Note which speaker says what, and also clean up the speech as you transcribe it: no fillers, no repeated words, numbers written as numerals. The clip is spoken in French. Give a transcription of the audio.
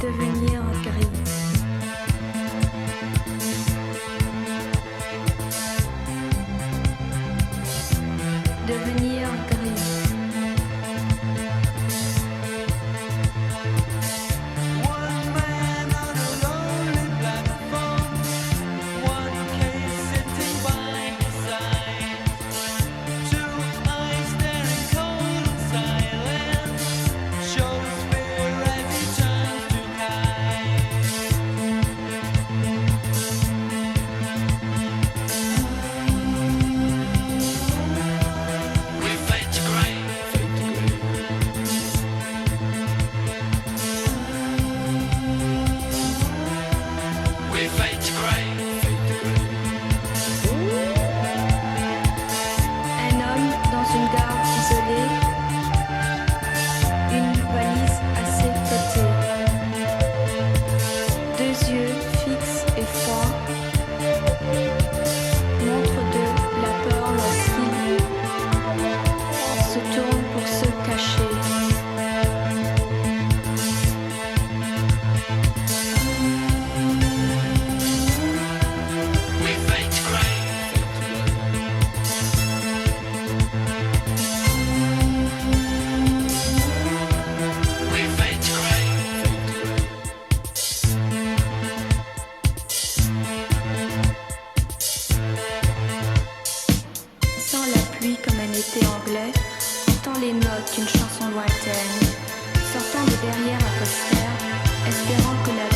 Speaker 1: Devenir gris. Devenir gris.
Speaker 2: One man on a lonely platform, one case sitting by his side, two eyes staring cold and silent, shows fear as he turns to hide. We fade to grey. We fade to grey.
Speaker 1: Un homme dans une gare isolée, une valise à ses côtés, deux yeux fixes et froids, montre de la peur lorsqu'il se tourne pour se cacher.
Speaker 2: We fade to grey. We fade to grey.
Speaker 1: Sans la pluie comme un été anglais, entend les notes d'une chanson lointaine, sortant de derrière un poster, espérant que la